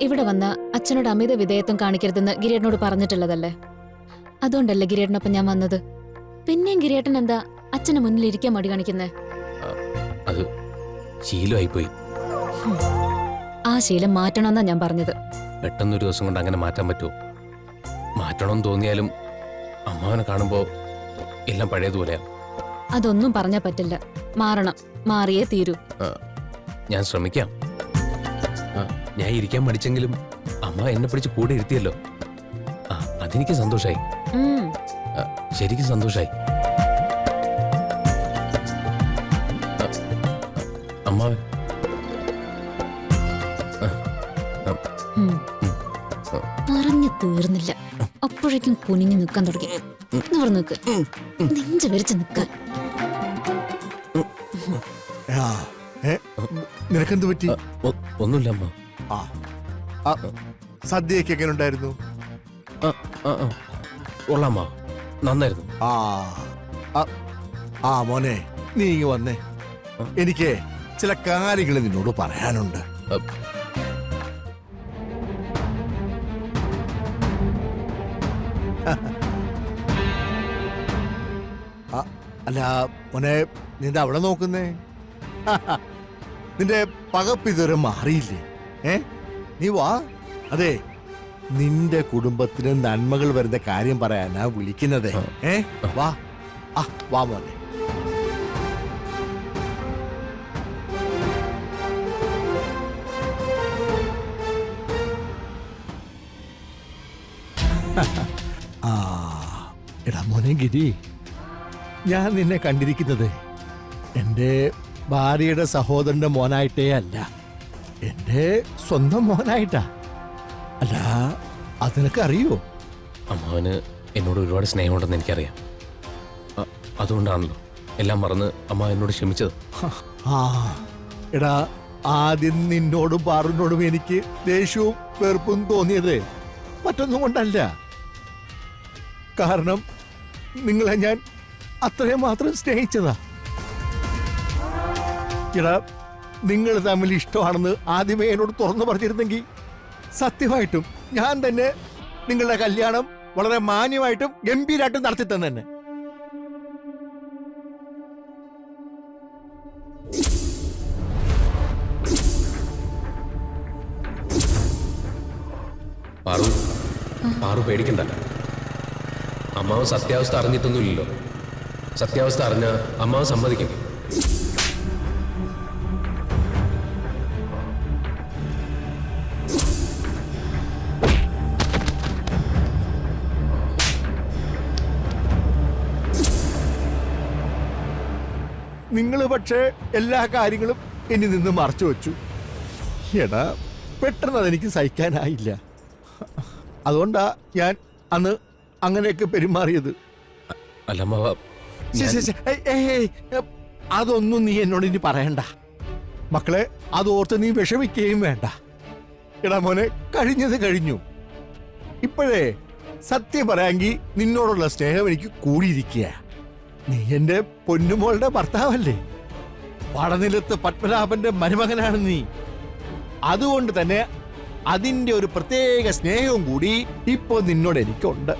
ഇവിടെ വന്ന അച്ഛനോട് അമിത വിധേയത്വം കാണിക്കരുതെന്ന് ഗിരിയേട്ടനോട് പറഞ്ഞിട്ടുള്ളതല്ലേ? അതുകൊണ്ടല്ലേ ഗിരിയേട്ടനൊപ്പം ഞാൻ വന്നത്. പിന്നെയും ഗിരിയേട്ടൻ എന്താ അച്ഛന് മുന്നിൽ ഇരിക്കാൻ മടി കാണിക്കുന്നേ? അത് ശീലമായിപ്പോയി. ആ ശീലം മാറ്റണമെന്നാ ഞാൻ പറഞ്ഞത്. പെട്ടെന്നൊരു ദിവസം കൊണ്ട് അങ്ങനെ മാറ്റാൻ പറ്റുമോ? മാറ്റണമെന്ന് തോന്നിയാലും അമ്മാവനെ കാണുമ്പോ എല്ലാം പഴയതുപോലെയാണ്. അതൊന്നും പറഞ്ഞാ പറ്റില്ല. മാറണം, മാറിയേ തീരൂ. ഞാൻ ശ്രമിക്കാം. ഞാൻ ഇരിക്കാൻ മടിച്ചെങ്കിലും അമ്മ എന്നെ പിടിച്ച് കൂടെ ഇരുത്തിയല്ലോ. അതെനിക്ക് സന്തോഷായി, ശരിക്കും സന്തോഷായി. അമ്മാവൻ പറഞ്ഞു തീർന്നില്ല, അപ്പോഴേക്കും കുനിഞ്ഞു നിൽക്കാൻ തുടങ്ങി. നിക്ക്, നെഞ്ച് വരിച്ച് നിൽക്കാൻ. നിനക്കെന്ത് പറ്റി? ഒന്നുമില്ല അമ്മ. സദ്യയൊക്കെ എങ്ങനെ ഉണ്ടായിരുന്നു? കൊള്ളാമ്മ, നന്നായിരുന്നു. മോനെ, നീ ഇങ്ങ് വന്നേ. എനിക്ക് ചില കാര്യങ്ങൾ നിന്നോട് പറയാനുണ്ട്. അല്ല മോനെ, നിന്റെ അവിടെ നോക്കുന്നേ? നിന്റെ പകപ്പിതുവരെ മാറിയില്ലേ? നീ വാ. അതെ, നിന്റെ കുടുംബത്തിന് നന്മകൾ വരുന്ന കാര്യം പറയാനാ വിളിക്കുന്നത്. വാ, വാ മോനെ. എടാ മോനെ ഗിരി, ഞാൻ നിന്നെ കണ്ടിരിക്കുന്നത് എൻ്റെ ഭാര്യയുടെ സഹോദരന്റെ മോനായിട്ടേ അല്ല, എൻ്റെ സ്വന്തം മോനായിട്ടാ. അല്ല, അത് നിനക്ക് അറിയോ? അമ്മാവന് എന്നോട് ഒരുപാട് സ്നേഹമുണ്ടെന്ന് എനിക്കറിയാം. അതുകൊണ്ടാണല്ലോ എല്ലാം മറന്ന് അമ്മ എന്നോട് ക്ഷമിച്ചത്. എടാ, ആദ്യം നിന്നോടും പാറുന്നോടും എനിക്ക് ദേഷ്യവും വെറുപ്പും തോന്നിയത് മറ്റൊന്നും കൊണ്ടല്ല. കാരണം നിങ്ങളെ ഞാൻ അത്രയും മാത്രം സ്നേഹിച്ചതാ. എടാ, നിങ്ങൾ തമ്മിൽ ഇഷ്ടമാണെന്ന് ആദ്യമേ എന്നോട് തുറന്നു പറഞ്ഞിരുന്നെങ്കിൽ സത്യമായിട്ടും ഞാൻ തന്നെ നിങ്ങളുടെ കല്യാണം വളരെ മാന്യമായിട്ടും ഗംഭീരമായിട്ടും നടത്തി തന്നെ. പാറു പേടിക്കണ്ട. അമ്മാവ് സത്യാവസ്ഥ അറിഞ്ഞിട്ടൊന്നുമില്ലല്ലോ. സത്യാവസ്ഥ അറിഞ്ഞ അമ്മാവ് സമ്മതിക്കും. നിങ്ങൾ പക്ഷേ എല്ലാ കാര്യങ്ങളും എന്നിൽ നിന്ന് മറച്ചു വെച്ചു. എടാ, പെട്ടെന്ന് അതെനിക്ക് സഹിക്കാനായില്ല. അതുകൊണ്ടാ ഞാൻ അന്ന് അങ്ങനെയൊക്കെ പെരുമാറിയത്. അതൊന്നും നീ എന്നോട് ഇനി പറയണ്ട മക്കളെ. അതോർത്ത് നീ വിഷമിക്കുകയും വേണ്ട. എടാ മോനെ, കഴിഞ്ഞത് കഴിഞ്ഞു. ഇപ്പോഴേ സത്യം പറയാമെങ്കിൽ നിന്നോടുള്ള സ്നേഹം എനിക്ക് കൂടിയിരിക്കുക. നീ എന്റെ പൊന്നുമോളുടെ ഭർത്താവല്ലേ? പടനിലത്ത് പത്മനാഭന്റെ മരുമകനാണ് നീ. അതുകൊണ്ട് തന്നെ അതിന്റെ ഒരു പ്രത്യേക സ്നേഹവും കൂടി ഇപ്പൊ നിന്നോട് എനിക്കുണ്ട്.